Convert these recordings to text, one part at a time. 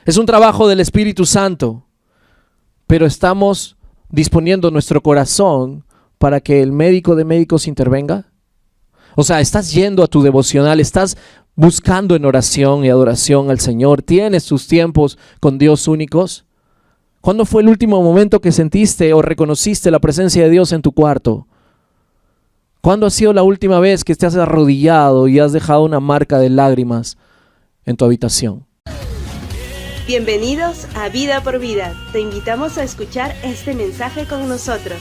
Es un trabajo del Espíritu Santo, pero estamos disponiendo nuestro corazón para que el médico de médicos intervenga. O sea, estás yendo a tu devocional, estás buscando en oración y adoración al Señor, tienes tus tiempos con Dios únicos. ¿Cuándo fue el último momento que sentiste o reconociste la presencia de Dios en tu cuarto? ¿Cuándo ha sido la última vez que te has arrodillado y has dejado una marca de lágrimas en tu habitación? Bienvenidos a Vida por Vida. Te invitamos a escuchar este mensaje con nosotros.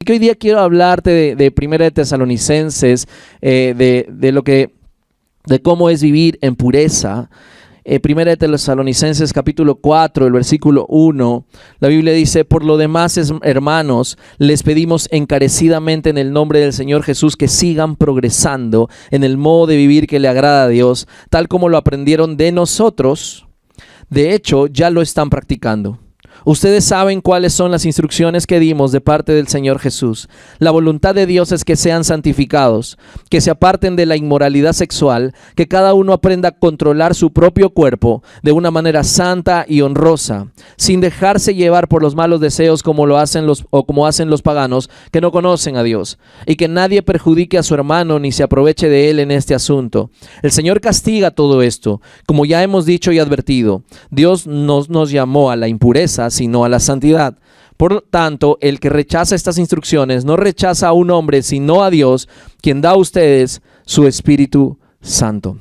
Hoy día quiero hablarte de Primera de Tesalonicenses, de cómo es vivir en pureza. Primera de Tesalonicenses capítulo 4, el versículo 1, la Biblia dice: por lo demás, hermanos, les pedimos encarecidamente en el nombre del Señor Jesús que sigan progresando en el modo de vivir que le agrada a Dios, tal como lo aprendieron de nosotros. De hecho, ya lo están practicando. Ustedes saben cuáles son las instrucciones que dimos de parte del Señor Jesús. La voluntad de Dios es que sean santificados, que se aparten de la inmoralidad sexual, que cada uno aprenda a controlar su propio cuerpo de una manera santa y honrosa, sin dejarse llevar por los malos deseos como hacen los paganos que no conocen a Dios, y que nadie perjudique a su hermano ni se aproveche de él en este asunto. El Señor castiga todo esto, como ya hemos dicho y advertido. Dios no nos llamó a la impureza, sino a la santidad. Por tanto, el que rechaza estas instrucciones no rechaza a un hombre, sino a Dios, quien da a ustedes su Espíritu Santo.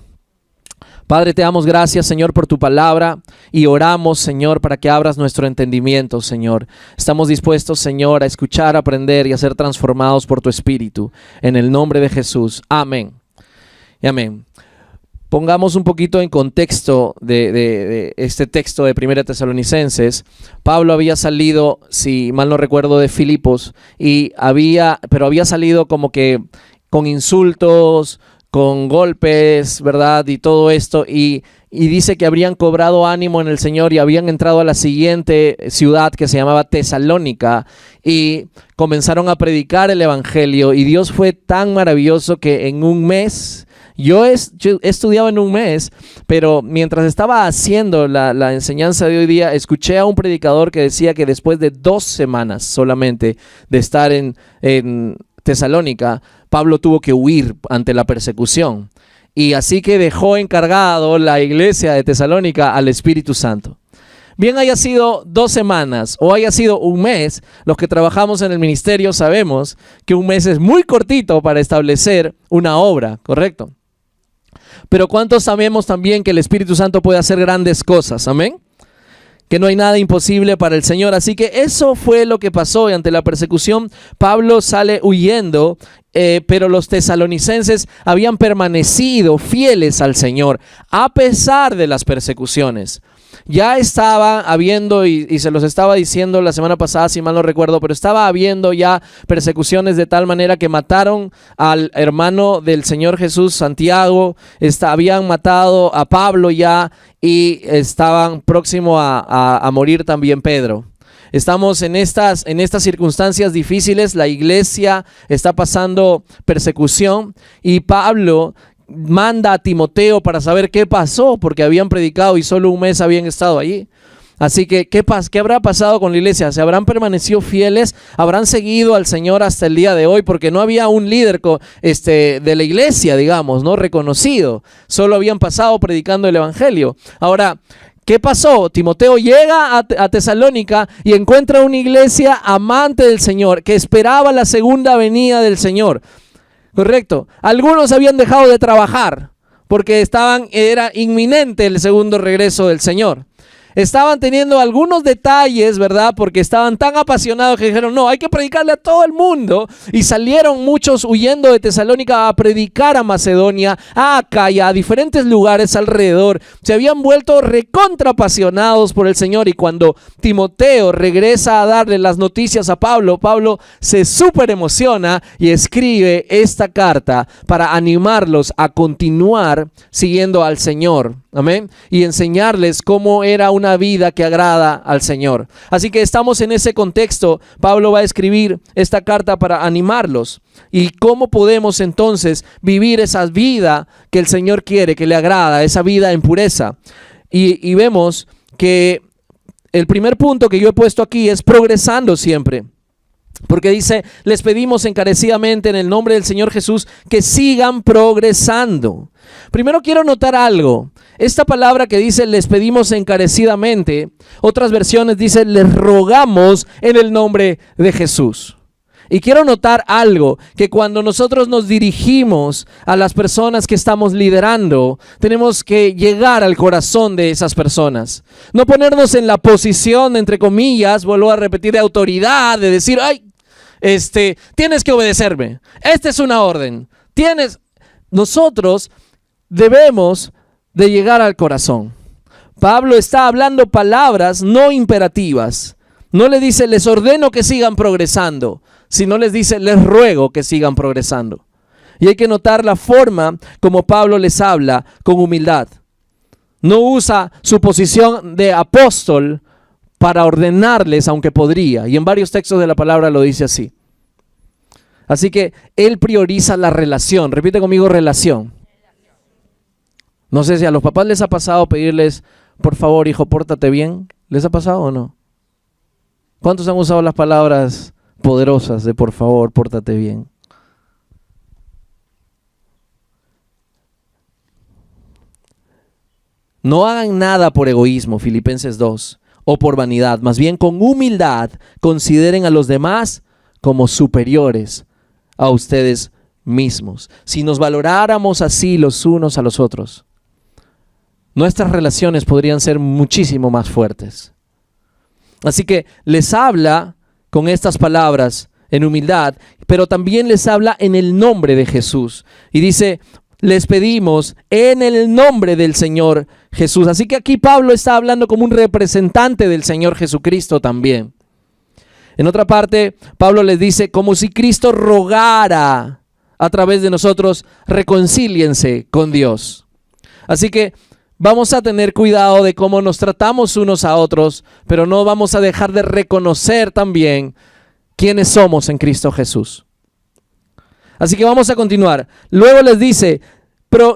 Padre, te damos gracias, Señor, por tu palabra, y oramos, Señor, para que abras nuestro entendimiento, Señor. Estamos dispuestos, Señor, a escuchar, aprender y a ser transformados por tu Espíritu. En el nombre de Jesús. Amén. Y amén. Pongamos un poquito en contexto de este texto de Primera Tesalonicenses. Pablo había salido, si mal no recuerdo, de Filipos, pero había salido como que con insultos, con golpes, ¿verdad? Y todo esto, y dice que habrían cobrado ánimo en el Señor y habían entrado a la siguiente ciudad que se llamaba Tesalónica y comenzaron a predicar el Evangelio, y Dios fue tan maravilloso que en un mes... Yo he estudiado en un mes, pero mientras estaba haciendo la enseñanza de hoy día, escuché a un predicador que decía que después de 2 semanas solamente de estar en Tesalónica, Pablo tuvo que huir ante la persecución. Y así que dejó encargado la iglesia de Tesalónica al Espíritu Santo. Bien haya sido 2 semanas o haya sido un mes, los que trabajamos en el ministerio sabemos que un mes es muy cortito para establecer una obra, ¿correcto? Pero ¿cuántos sabemos también que el Espíritu Santo puede hacer grandes cosas? ¿Amén? Que no hay nada imposible para el Señor. Así que eso fue lo que pasó, y ante la persecución Pablo sale huyendo, pero los tesalonicenses habían permanecido fieles al Señor a pesar de las persecuciones. Ya estaba habiendo, y se los estaba diciendo la semana pasada, si mal no recuerdo, pero estaba habiendo ya persecuciones de tal manera que mataron al hermano del Señor Jesús, Santiago, habían matado a Pablo ya, y estaban próximos a morir también Pedro. Estamos en estas circunstancias difíciles, la iglesia está pasando persecución, y Pablo manda a Timoteo para saber qué pasó, porque habían predicado y solo un mes habían estado allí. Así que, ¿qué habrá pasado con la iglesia? ¿Se habrán permanecido fieles? ¿Habrán seguido al Señor hasta el día de hoy? Porque no había un líder de la iglesia, digamos, ¿no? Reconocido. Solo habían pasado predicando el evangelio. Ahora, ¿qué pasó? Timoteo llega a Tesalónica y encuentra una iglesia amante del Señor, que esperaba la segunda venida del Señor. Correcto. Algunos habían dejado de trabajar porque era inminente el segundo regreso del Señor. Estaban teniendo algunos detalles, ¿verdad? Porque estaban tan apasionados que dijeron, no, hay que predicarle a todo el mundo. Y salieron muchos huyendo de Tesalónica a predicar a Macedonia, a Acaya, a diferentes lugares alrededor. Se habían vuelto recontra apasionados por el Señor. Y cuando Timoteo regresa a darle las noticias a Pablo, Pablo se súper emociona y escribe esta carta para animarlos a continuar siguiendo al Señor. Amén. Y enseñarles cómo era una una vida que agrada al Señor. Así que estamos en ese contexto. Pablo va a escribir esta carta para animarlos. ¿Y cómo podemos entonces vivir esa vida que el Señor quiere, que le agrada, esa vida en pureza? Y vemos que el primer punto que yo he puesto aquí es progresando siempre. Porque dice, les pedimos encarecidamente en el nombre del Señor Jesús que sigan progresando. Primero quiero notar algo. Esta palabra que dice, les pedimos encarecidamente, otras versiones dicen, les rogamos en el nombre de Jesús. Y quiero notar algo, que cuando nosotros nos dirigimos a las personas que estamos liderando, tenemos que llegar al corazón de esas personas. No ponernos en la posición, entre comillas, vuelvo a repetir, de autoridad, de decir, ay, tienes que obedecerme. Esta es una orden. Nosotros debemos de llegar al corazón. Pablo está hablando palabras no imperativas. No le dice, les ordeno que sigan progresando, sino les dice, les ruego que sigan progresando. Y hay que notar la forma como Pablo les habla con humildad. No usa su posición de apóstol para ordenarles, aunque podría. Y en varios textos de la palabra lo dice así. Así que él prioriza la relación. Repite conmigo, relación. No sé si a los papás les ha pasado pedirles, por favor, hijo, pórtate bien. ¿Les ha pasado o no? ¿Cuántos han usado las palabras poderosas de por favor, pórtate bien? No hagan nada por egoísmo, Filipenses 2, o por vanidad. Más bien con humildad consideren a los demás como superiores a ustedes mismos. Si nos valoráramos así los unos a los otros, nuestras relaciones podrían ser muchísimo más fuertes. Así que les habla con estas palabras en humildad, pero también les habla en el nombre de Jesús. Y dice, les pedimos en el nombre del Señor Jesús. Así que aquí Pablo está hablando como un representante del Señor Jesucristo también. En otra parte, Pablo les dice, como si Cristo rogara a través de nosotros, reconcíliense con Dios. Así que vamos a tener cuidado de cómo nos tratamos unos a otros, pero no vamos a dejar de reconocer también quiénes somos en Cristo Jesús. Así que vamos a continuar. Luego les dice,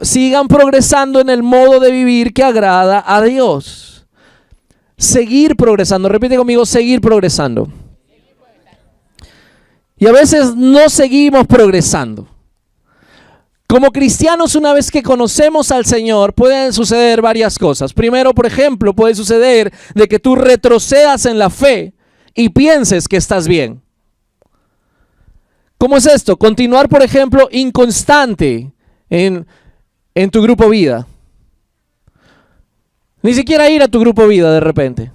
sigan progresando en el modo de vivir que agrada a Dios. Seguir progresando. Repite conmigo, seguir progresando. Y a veces no seguimos progresando. Como cristianos, una vez que conocemos al Señor, pueden suceder varias cosas. Primero, por ejemplo, puede suceder de que tú retrocedas en la fe y pienses que estás bien. ¿Cómo es esto? Continuar, por ejemplo, inconstante en tu grupo vida. Ni siquiera ir a tu grupo vida de repente.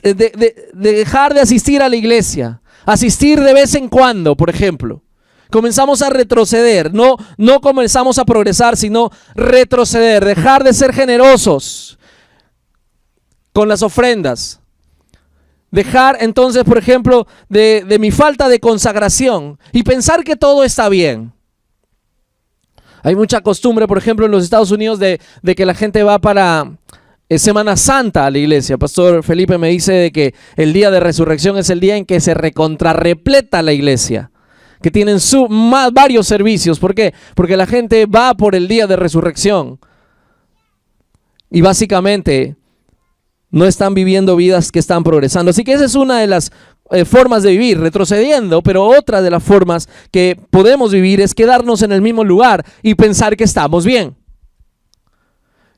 De dejar de asistir a la iglesia. Asistir de vez en cuando, por ejemplo. Comenzamos a retroceder, no comenzamos a progresar, sino retroceder, dejar de ser generosos con las ofrendas. Dejar entonces, por ejemplo, de mi falta de consagración y pensar que todo está bien. Hay mucha costumbre, por ejemplo, en los Estados Unidos de que la gente va para Semana Santa a la iglesia. Pastor Felipe me dice de que el día de resurrección es el día en que se recontrarrepleta la iglesia. Que tienen varios servicios. ¿Por qué? Porque la gente va por el día de resurrección. Y básicamente no están viviendo vidas que están progresando. Así que esa es una de las formas de vivir, retrocediendo. Pero otra de las formas que podemos vivir es quedarnos en el mismo lugar y pensar que estamos bien.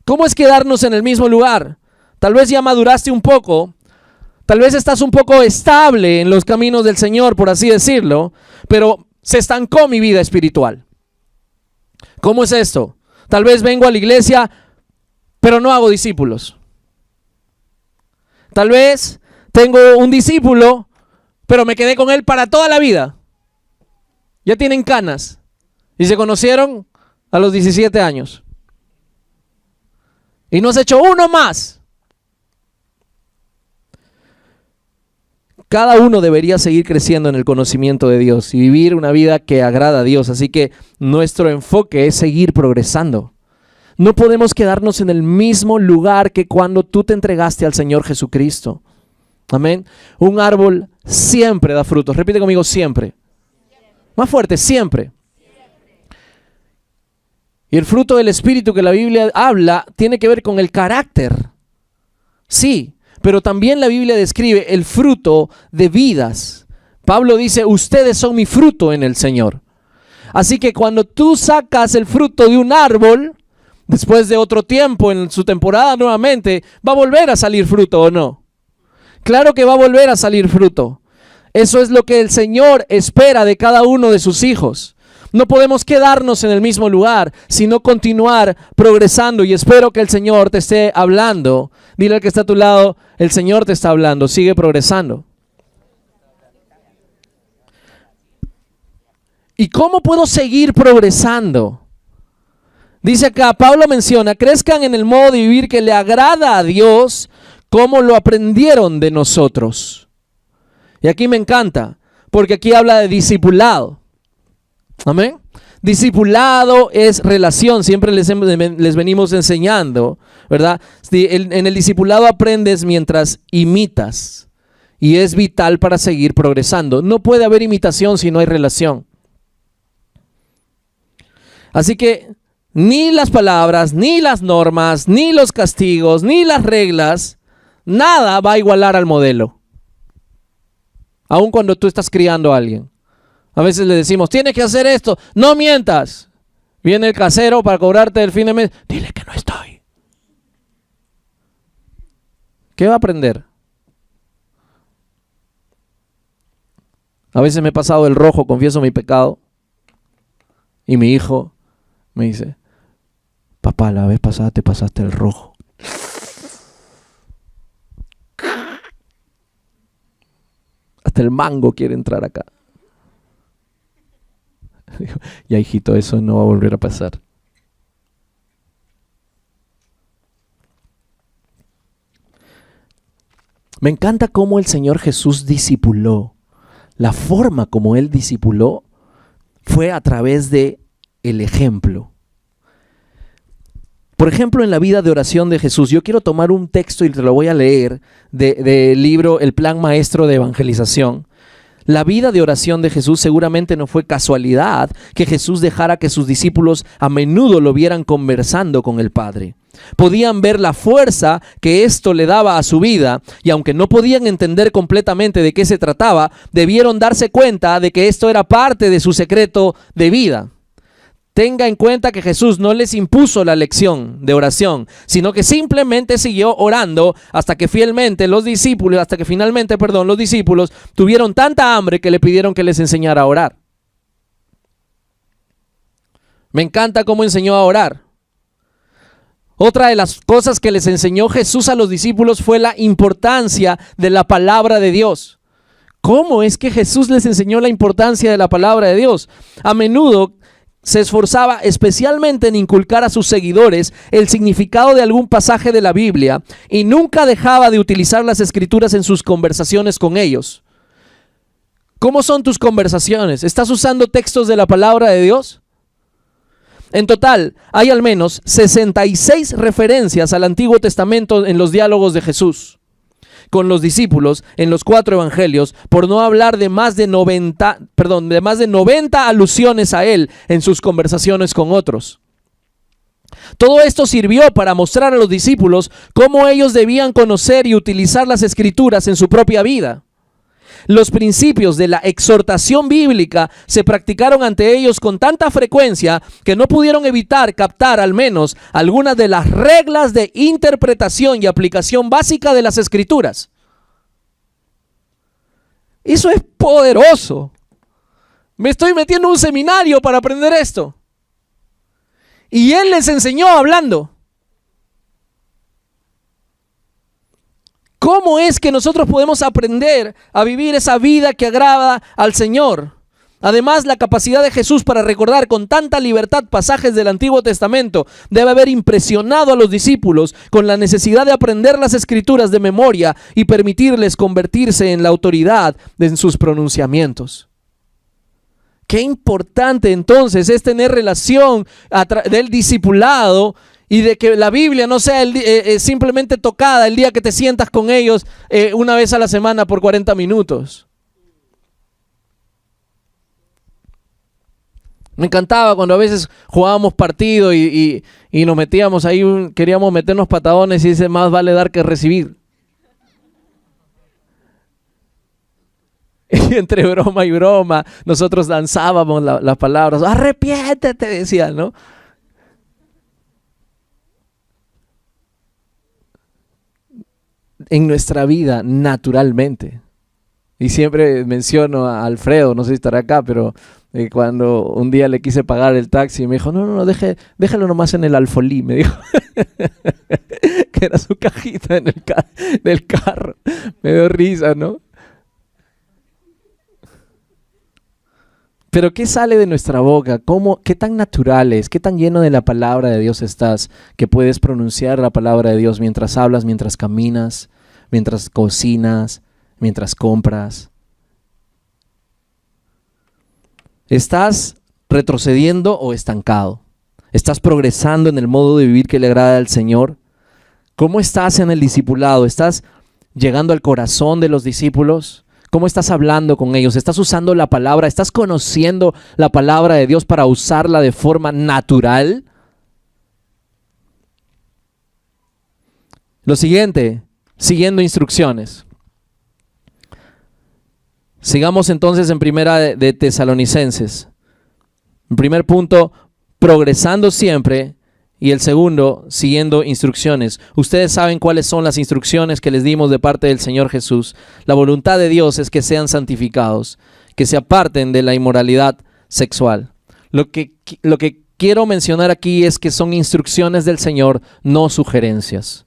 ¿Cómo es quedarnos en el mismo lugar? Tal vez ya maduraste un poco. Tal vez estás un poco estable en los caminos del Señor, por así decirlo, pero se estancó mi vida espiritual. ¿Cómo es esto? Tal vez vengo a la iglesia, pero no hago discípulos. Tal vez tengo un discípulo, pero me quedé con él para toda la vida. Ya tienen canas y se conocieron a los 17 años. Y no has hecho uno más. Cada uno debería seguir creciendo en el conocimiento de Dios y vivir una vida que agrada a Dios. Así que nuestro enfoque es seguir progresando. No podemos quedarnos en el mismo lugar que cuando tú te entregaste al Señor Jesucristo. Amén. Un árbol siempre da frutos. Repite conmigo, siempre. Más fuerte, siempre. Y el fruto del Espíritu que la Biblia habla tiene que ver con el carácter. Sí, pero también la Biblia describe el fruto de vidas. Pablo dice, ustedes son mi fruto en el Señor. Así que cuando tú sacas el fruto de un árbol, después de otro tiempo, en su temporada nuevamente, ¿va a volver a salir fruto o no? Claro que va a volver a salir fruto. Eso es lo que el Señor espera de cada uno de sus hijos. No podemos quedarnos en el mismo lugar, sino continuar progresando. Y espero que el Señor te esté hablando. Dile al que está a tu lado, el Señor te está hablando, sigue progresando. ¿Y cómo puedo seguir progresando? Dice acá, Pablo menciona, crezcan en el modo de vivir que le agrada a Dios, como lo aprendieron de nosotros. Y aquí me encanta, porque aquí habla de discipulado. Amén. Discipulado es relación, siempre les venimos enseñando, ¿verdad? En el discipulado aprendes mientras imitas, y es vital para seguir progresando. No puede haber imitación si no hay relación. Así que ni las palabras, ni las normas, ni los castigos, ni las reglas, nada va a igualar al modelo. Aun cuando tú estás criando a alguien. A veces le decimos, tienes que hacer esto, no mientas. Viene el casero para cobrarte el fin de mes, dile que no estoy. ¿Qué va a aprender? A veces me he pasado el rojo, confieso mi pecado. Y mi hijo me dice, papá, la vez pasada te pasaste el rojo. Hasta el mango quiere entrar acá. Ya, hijito, eso no va a volver a pasar. Me encanta cómo el Señor Jesús discipuló. La forma como Él discipuló fue a través de el ejemplo. Por ejemplo, en la vida de oración de Jesús, yo quiero tomar un texto y te lo voy a leer del libro El Plan Maestro de Evangelización. La vida de oración de Jesús seguramente no fue casualidad que Jesús dejara que sus discípulos a menudo lo vieran conversando con el Padre. Podían ver la fuerza que esto le daba a su vida, y aunque no podían entender completamente de qué se trataba, debieron darse cuenta de que esto era parte de su secreto de vida. Tenga en cuenta que Jesús no les impuso la lección de oración, sino que simplemente siguió orando hasta que finalmente los discípulos tuvieron tanta hambre que le pidieron que les enseñara a orar. Me encanta cómo enseñó a orar. Otra de las cosas que les enseñó Jesús a los discípulos fue la importancia de la palabra de Dios. ¿Cómo es que Jesús les enseñó la importancia de la palabra de Dios? A menudo se esforzaba especialmente en inculcar a sus seguidores el significado de algún pasaje de la Biblia y nunca dejaba de utilizar las escrituras en sus conversaciones con ellos. ¿Cómo son tus conversaciones? ¿Estás usando textos de la palabra de Dios? En total, hay al menos 66 referencias al Antiguo Testamento en los diálogos de Jesús con los discípulos en los 4 evangelios, por no hablar de más de 90 alusiones a él en sus conversaciones con otros. Todo esto sirvió para mostrar a los discípulos cómo ellos debían conocer y utilizar las escrituras en su propia vida. Los principios de la exhortación bíblica se practicaron ante ellos con tanta frecuencia que no pudieron evitar captar al menos algunas de las reglas de interpretación y aplicación básica de las escrituras. Eso es poderoso. Me estoy metiendo en un seminario para aprender esto. Y Él les enseñó hablando. ¿Cómo es que nosotros podemos aprender a vivir esa vida que agrada al Señor? Además, la capacidad de Jesús para recordar con tanta libertad pasajes del Antiguo Testamento debe haber impresionado a los discípulos con la necesidad de aprender las escrituras de memoria y permitirles convertirse en la autoridad en sus pronunciamientos. Qué importante entonces es tener relación del discipulado Y de que la Biblia no sea simplemente tocada el día que te sientas con ellos una vez a la semana por 40 minutos. Me encantaba cuando a veces jugábamos partido y nos metíamos ahí, queríamos meternos patadones y dice, más vale dar que recibir. Y entre broma y broma, nosotros danzábamos las palabras, arrepiéntete, decían, ¿no? En nuestra vida, naturalmente. Y siempre menciono a Alfredo, no sé si estará acá, pero cuando un día le quise pagar el taxi, me dijo, no, déjalo nomás en el alfolí, me dijo. Que era su cajita en del carro. Me dio risa, ¿no? Pero ¿qué sale de nuestra boca? ¿Qué tan natural es? ¿Qué tan lleno de la palabra de Dios estás que puedes pronunciar la palabra de Dios mientras hablas, mientras caminas, mientras cocinas, mientras compras? ¿Estás retrocediendo o estancado? ¿Estás progresando en el modo de vivir que le agrada al Señor? ¿Cómo estás en el discipulado? ¿Estás llegando al corazón de los discípulos? ¿Cómo estás hablando con ellos? ¿Estás usando la palabra? ¿Estás conociendo la palabra de Dios para usarla de forma natural? Lo siguiente, siguiendo instrucciones. Sigamos entonces en primera de Tesalonicenses. El primer punto, progresando siempre. Y el segundo, siguiendo instrucciones. Ustedes saben cuáles son las instrucciones que les dimos de parte del Señor Jesús. La voluntad de Dios es que sean santificados, que se aparten de la inmoralidad sexual. Lo que quiero mencionar aquí es que son instrucciones del Señor, no sugerencias.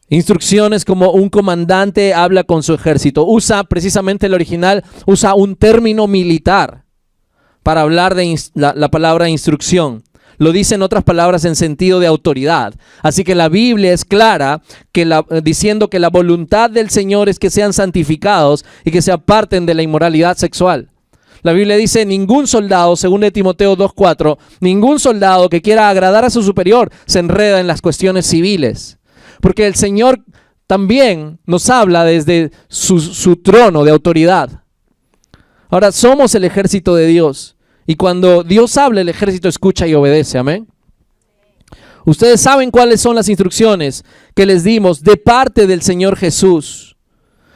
Instrucciones como un comandante habla con su ejército. Usa precisamente el original, usa un término militar para hablar de la palabra instrucción. Lo dice en otras palabras en sentido de autoridad. Así que la Biblia es clara diciendo que la voluntad del Señor es que sean santificados y que se aparten de la inmoralidad sexual. La Biblia dice, ningún soldado, según de Timoteo 2:4, ningún soldado que quiera agradar a su superior se enreda en las cuestiones civiles. Porque el Señor también nos habla desde su trono de autoridad. Ahora, somos el ejército de Dios. Y cuando Dios habla, el ejército escucha y obedece. Amén. Ustedes saben cuáles son las instrucciones que les dimos de parte del Señor Jesús.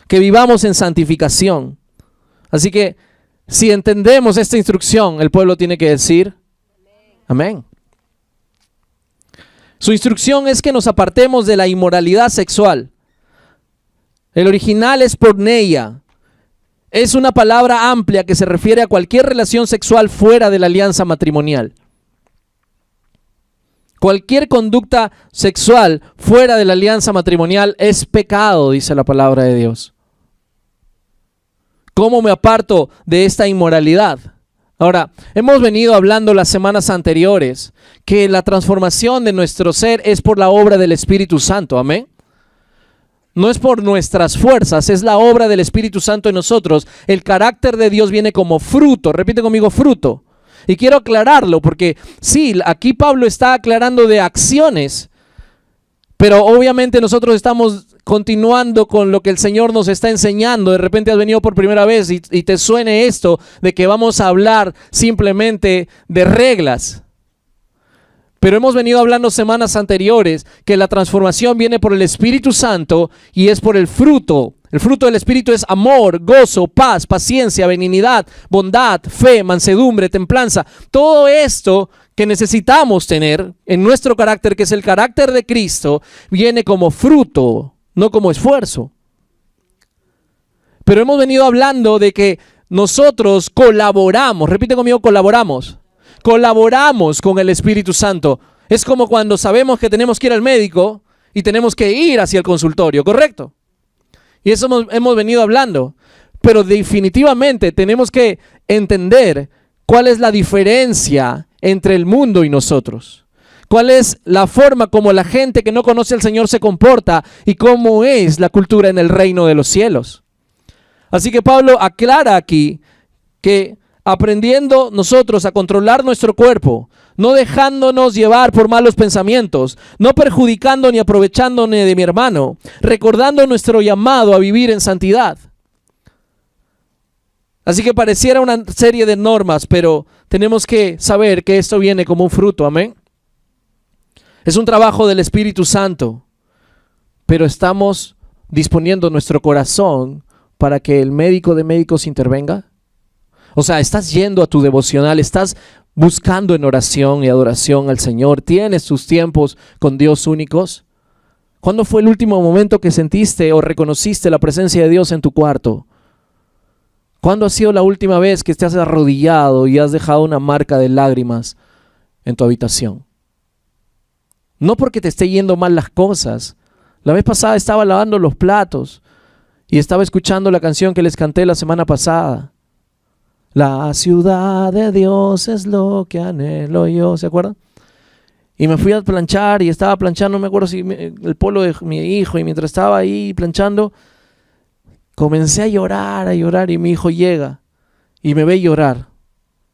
Que vivamos en santificación. Así que, si entendemos esta instrucción, el pueblo tiene que decir amén. Su instrucción es que nos apartemos de la inmoralidad sexual. El original es porneia. Es una palabra amplia que se refiere a cualquier relación sexual fuera de la alianza matrimonial. Cualquier conducta sexual fuera de la alianza matrimonial es pecado, dice la palabra de Dios. ¿Cómo me aparto de esta inmoralidad? Ahora, hemos venido hablando las semanas anteriores que la transformación de nuestro ser es por la obra del Espíritu Santo, amén. No es por nuestras fuerzas, es la obra del Espíritu Santo en nosotros. El carácter de Dios viene como fruto. Repite conmigo, fruto. Y quiero aclararlo porque sí, aquí Pablo está aclarando de acciones, pero obviamente nosotros estamos continuando con lo que el Señor nos está enseñando. De repente has venido por primera vez y te suene esto de que vamos a hablar simplemente de reglas. Pero hemos venido hablando semanas anteriores que la transformación viene por el Espíritu Santo y es por el fruto. El fruto del Espíritu es amor, gozo, paz, paciencia, benignidad, bondad, fe, mansedumbre, templanza. Todo esto que necesitamos tener en nuestro carácter, que es el carácter de Cristo, viene como fruto, no como esfuerzo. Pero hemos venido hablando de que nosotros colaboramos. Repite conmigo, colaboramos. Colaboramos con el Espíritu Santo. Es como cuando sabemos que tenemos que ir al médico y tenemos que ir hacia el consultorio, ¿correcto? Y eso hemos venido hablando. Pero definitivamente tenemos que entender cuál es la diferencia entre el mundo y nosotros. Cuál es la forma como la gente que no conoce al Señor se comporta y cómo es la cultura en el reino de los cielos. Así que Pablo aclara aquí que aprendiendo nosotros a controlar nuestro cuerpo, no dejándonos llevar por malos pensamientos, no perjudicando ni aprovechándonos de mi hermano, recordando nuestro llamado a vivir en santidad. Así que pareciera una serie de normas, pero tenemos que saber que esto viene como un fruto, amén. Es un trabajo del Espíritu Santo, pero estamos disponiendo nuestro corazón para que el médico de médicos intervenga. O sea, estás yendo a tu devocional, estás buscando en oración y adoración al Señor, tienes tus tiempos con Dios únicos. ¿Cuándo fue el último momento que sentiste o reconociste la presencia de Dios en tu cuarto? ¿Cuándo ha sido la última vez que te has arrodillado y has dejado una marca de lágrimas en tu habitación? No porque te esté yendo mal las cosas. La vez pasada estaba lavando los platos y estaba escuchando la canción que les canté la semana pasada. La ciudad de Dios es lo que anhelo yo, ¿se acuerdan? Y me fui a planchar y estaba planchando, no me acuerdo si el polo de mi hijo, y mientras estaba ahí planchando, comencé a llorar y mi hijo llega y me ve llorar.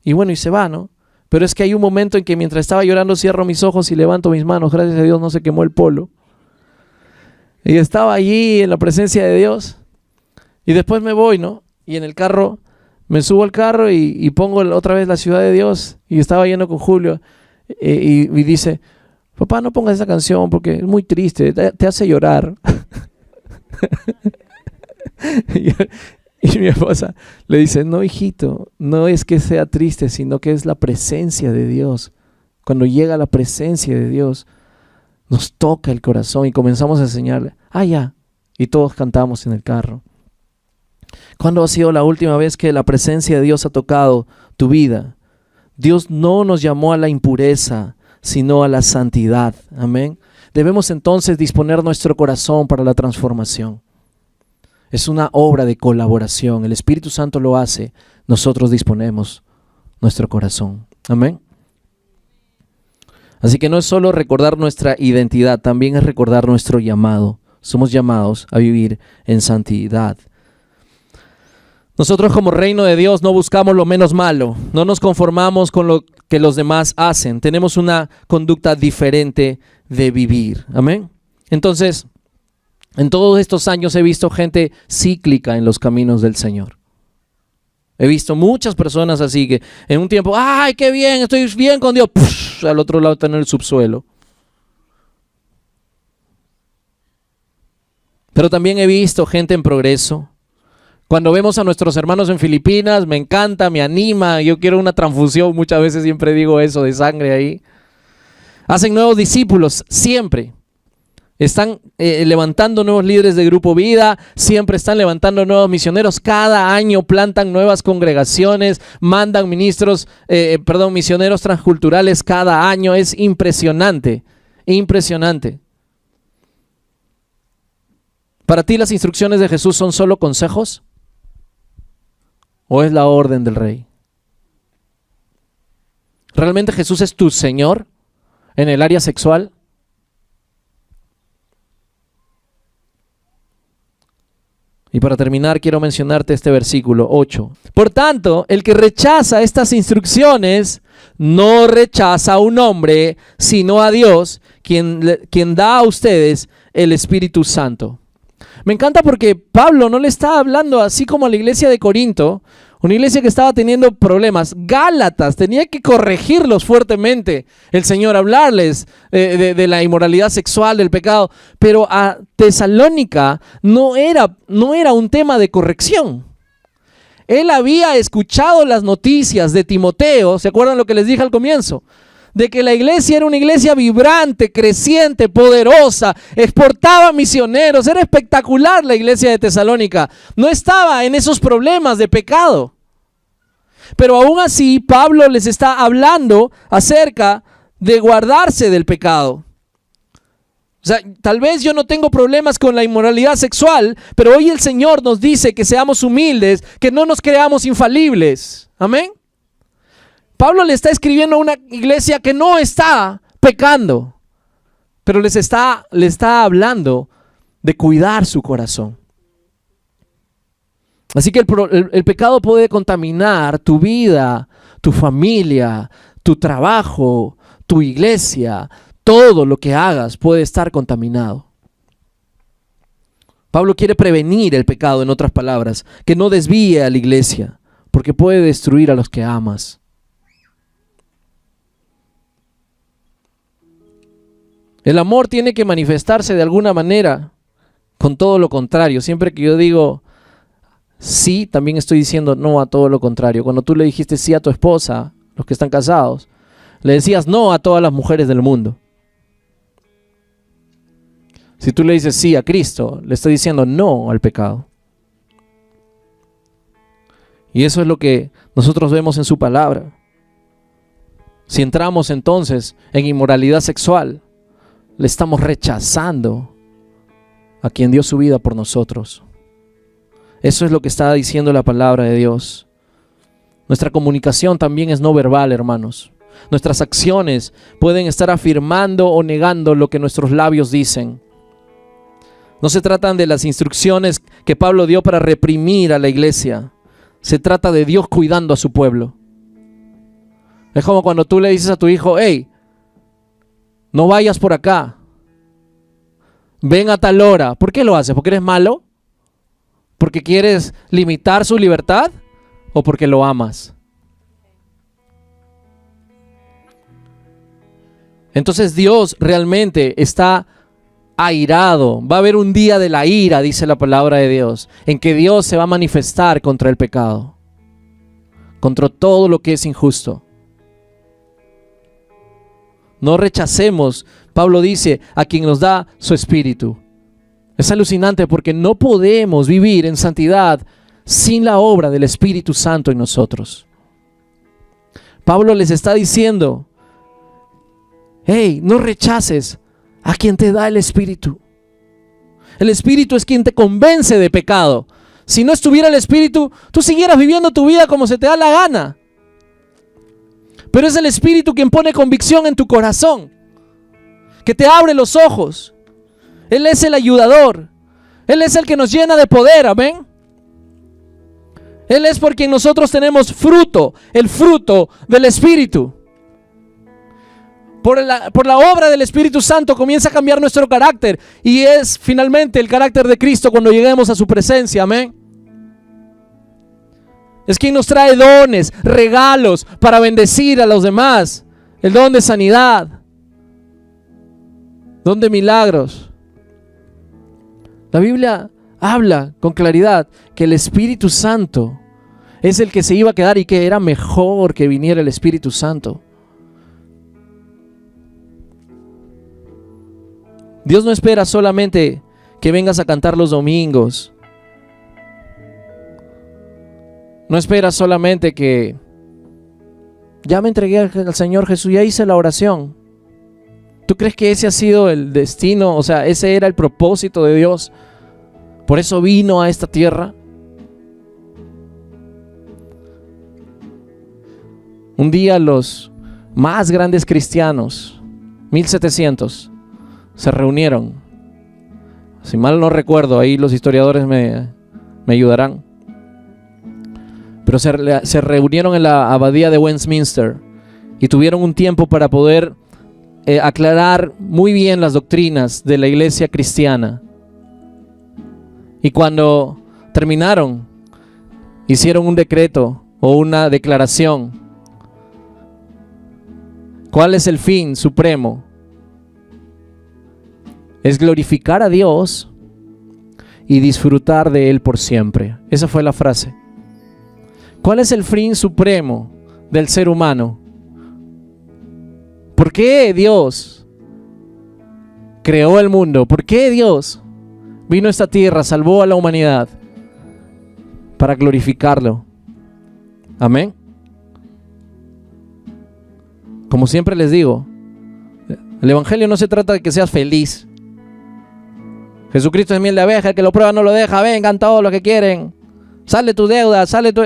Y bueno, y se va, ¿no? Pero es que hay un momento en que mientras estaba llorando cierro mis ojos y levanto mis manos. Gracias a Dios no se quemó el polo. Y estaba allí en la presencia de Dios. Y después me voy, ¿no? Y en el carro, me subo al carro y pongo otra vez la ciudad de Dios. Y estaba yendo con Julio y dice, papá, no pongas esa canción porque es muy triste, te hace llorar. Y mi esposa le dice, no, hijito, no es que sea triste, sino que es la presencia de Dios. Cuando llega la presencia de Dios, nos toca el corazón y comenzamos a enseñarle, ya. Y todos cantamos en el carro. ¿Cuándo ha sido la última vez que la presencia de Dios ha tocado tu vida? Dios no nos llamó a la impureza, sino a la santidad. Amén. Debemos entonces disponer nuestro corazón para la transformación. Es una obra de colaboración. El Espíritu Santo lo hace. Nosotros disponemos nuestro corazón. Amén. Así que no es solo recordar nuestra identidad, también es recordar nuestro llamado. Somos llamados a vivir en santidad. Nosotros como reino de Dios no buscamos lo menos malo. No nos conformamos con lo que los demás hacen. Tenemos una conducta diferente de vivir. Amén. Entonces, en todos estos años he visto gente cíclica en los caminos del Señor. He visto muchas personas así que en un tiempo, ¡ay, qué bien! Estoy bien con Dios. ¡Push! Al otro lado está en el subsuelo. Pero también he visto gente en progreso. Cuando vemos a nuestros hermanos en Filipinas, me encanta, me anima. Yo quiero una transfusión, muchas veces siempre digo eso, de sangre ahí. Hacen nuevos discípulos, siempre. Están levantando nuevos líderes de Grupo Vida, siempre están levantando nuevos misioneros, cada año plantan nuevas congregaciones, mandan misioneros transculturales cada año. Es impresionante, impresionante. ¿Para ti las instrucciones de Jesús son solo consejos? ¿O es la orden del Rey? ¿Realmente Jesús es tu Señor en el área sexual? Y para terminar, quiero mencionarte este versículo 8. Por tanto, el que rechaza estas instrucciones, no rechaza a un hombre, sino a Dios, quien da a ustedes el Espíritu Santo. Me encanta porque Pablo no le está hablando así como a la iglesia de Corinto, una iglesia que estaba teniendo problemas. Gálatas, tenía que corregirlos fuertemente el Señor, hablarles de la inmoralidad sexual, del pecado. Pero a Tesalónica no era un tema de corrección. Él había escuchado las noticias de Timoteo, ¿se acuerdan lo que les dije al comienzo? De que la iglesia era una iglesia vibrante, creciente, poderosa, exportaba misioneros, era espectacular la iglesia de Tesalónica. No estaba en esos problemas de pecado. Pero aún así, Pablo les está hablando acerca de guardarse del pecado. O sea, tal vez yo no tengo problemas con la inmoralidad sexual, pero hoy el Señor nos dice que seamos humildes, que no nos creamos infalibles. Amén. Pablo le está escribiendo a una iglesia que no está pecando, pero le está hablando de cuidar su corazón. Así que el pecado puede contaminar tu vida, tu familia, tu trabajo, tu iglesia. Todo lo que hagas puede estar contaminado. Pablo quiere prevenir el pecado, en otras palabras, que no desvíe a la iglesia, porque puede destruir a los que amas. El amor tiene que manifestarse de alguna manera, con todo lo contrario. Siempre que yo digo sí, también estoy diciendo no a todo lo contrario. Cuando tú le dijiste sí a tu esposa, los que están casados, le decías no a todas las mujeres del mundo. Si tú le dices sí a Cristo, le estás diciendo no al pecado. Y eso es lo que nosotros vemos en su palabra. Si entramos entonces en inmoralidad sexual, le estamos rechazando a quien dio su vida por nosotros. Eso es lo que está diciendo la palabra de Dios. Nuestra comunicación también es no verbal, hermanos. Nuestras acciones pueden estar afirmando o negando lo que nuestros labios dicen. No se tratan de las instrucciones que Pablo dio para reprimir a la iglesia. Se trata de Dios cuidando a su pueblo. Es como cuando tú le dices a tu hijo, hey, no vayas por acá. Ven a tal hora. ¿Por qué lo haces? ¿Porque eres malo? ¿Porque quieres limitar su libertad? ¿O porque lo amas? Entonces Dios realmente está airado. Va a haber un día de la ira, dice la palabra de Dios, en que Dios se va a manifestar contra el pecado, contra todo lo que es injusto. No rechacemos, Pablo dice, a quien nos da su espíritu. Es alucinante porque no podemos vivir en santidad sin la obra del Espíritu Santo en nosotros. Pablo les está diciendo, hey, no rechaces a quien te da el Espíritu. El Espíritu es quien te convence de pecado. Si no estuviera el Espíritu, tú siguieras viviendo tu vida como se te da la gana. Pero es el Espíritu quien pone convicción en tu corazón, que te abre los ojos. Él es el ayudador. Él es el que nos llena de poder, amén. Él es por quien nosotros tenemos fruto, el fruto del Espíritu. Por la obra del Espíritu Santo comienza a cambiar nuestro carácter, y es finalmente el carácter de Cristo cuando lleguemos a su presencia, amén. Es quien nos trae dones, regalos para bendecir a los demás. El don de sanidad, don de milagros. La Biblia habla con claridad que el Espíritu Santo es el que se iba a quedar y que era mejor que viniera el Espíritu Santo. Dios no espera solamente que vengas a cantar los domingos. No espera solamente que ya me entregué al Señor Jesús, ya hice la oración. ¿Tú crees que ese ha sido el destino? O sea, ese era el propósito de Dios. Por eso vino a esta tierra. Un día los más grandes cristianos, 1700, se reunieron. Si mal no recuerdo, ahí los historiadores me ayudarán. Pero se reunieron en la abadía de Westminster y tuvieron un tiempo para poder aclarar muy bien las doctrinas de la iglesia cristiana. Y cuando terminaron, hicieron un decreto o una declaración. ¿Cuál es el fin supremo? Es glorificar a Dios y disfrutar de Él por siempre. Esa fue la frase. ¿Cuál es el fin supremo del ser humano? ¿Por qué Dios creó el mundo? ¿Por qué Dios vino a esta tierra, salvó a la humanidad? Para glorificarlo. Amén. Como siempre les digo, el evangelio no se trata de que seas feliz. Jesucristo es miel de abeja, el que lo prueba no lo deja. Vengan todos los que quieren. Sale tu deuda, sale tu...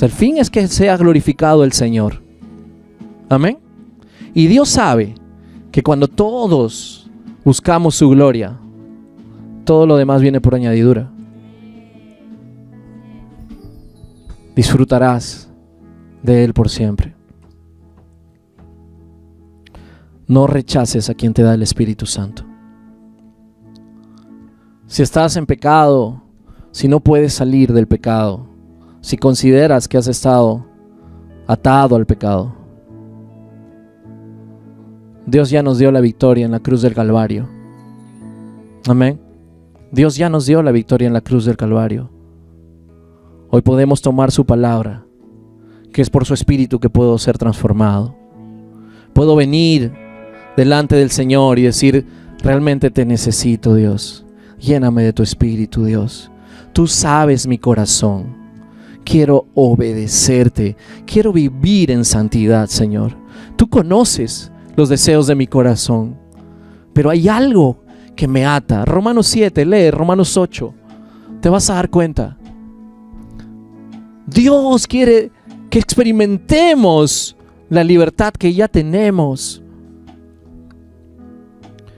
El fin es que sea glorificado el Señor. Amén. Y Dios sabe que cuando todos buscamos su gloria, todo lo demás viene por añadidura. Disfrutarás de Él por siempre. No rechaces a quien te da el Espíritu Santo. Si estás en pecado, si no puedes salir del pecado, si consideras que has estado atado al pecado, Dios ya nos dio la victoria en la cruz del Calvario. Amén. Dios ya nos dio la victoria en la cruz del Calvario. Hoy podemos tomar su palabra, que es por su Espíritu que puedo ser transformado. Puedo venir delante del Señor y decir: realmente te necesito, Dios. Lléname de tu Espíritu, Dios. Tú sabes mi corazón. Quiero obedecerte. Quiero vivir en santidad, Señor. Tú conoces los deseos de mi corazón, pero hay algo que me ata. Romanos 7, lee Romanos 8. Te vas a dar cuenta. Dios quiere que experimentemos la libertad que ya tenemos.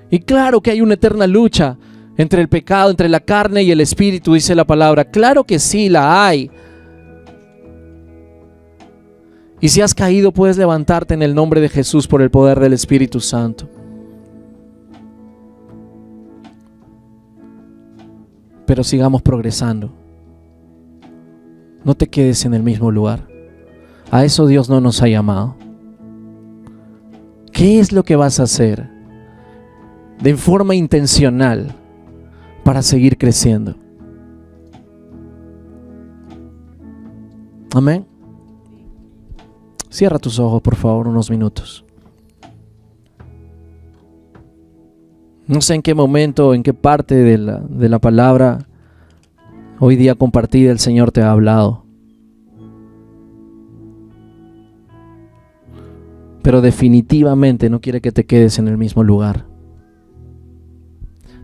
Y claro que hay una eterna lucha entre el pecado, entre la carne y el espíritu, dice la palabra. Claro que sí, la hay. Y si has caído, puedes levantarte en el nombre de Jesús por el poder del Espíritu Santo. Pero sigamos progresando. No te quedes en el mismo lugar. A eso Dios no nos ha llamado. ¿Qué es lo que vas a hacer de forma intencional para seguir creciendo? Amén. Cierra tus ojos, por favor, unos minutos. No sé en qué momento, en qué parte de la palabra hoy día compartida el Señor te ha hablado. Pero definitivamente no quiere que te quedes en el mismo lugar.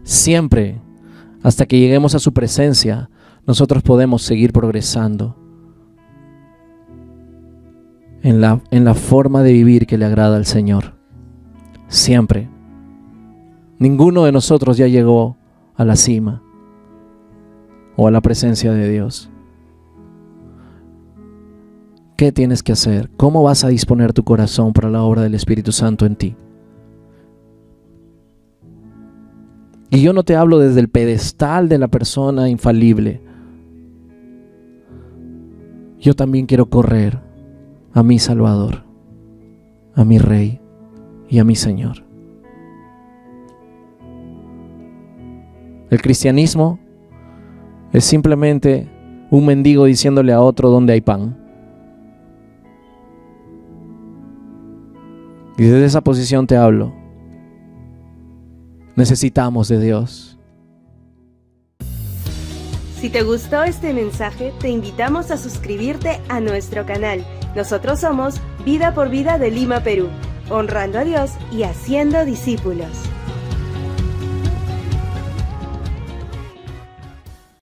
Siempre, hasta que lleguemos a su presencia, nosotros podemos seguir progresando en la forma de vivir que le agrada al Señor. Siempre. Ninguno de nosotros ya llegó a la cima o a la presencia de Dios. ¿Qué tienes que hacer? ¿Cómo vas a disponer tu corazón para la obra del Espíritu Santo en ti? Y yo no te hablo desde el pedestal de la persona infalible. Yo también quiero correr a mi Salvador, a mi Rey y a mi Señor. El cristianismo es simplemente un mendigo diciéndole a otro dónde hay pan. Y desde esa posición te hablo. Necesitamos de Dios. Si te gustó este mensaje, te invitamos a suscribirte a nuestro canal. Nosotros somos Vida por Vida de Lima, Perú, honrando a Dios y haciendo discípulos.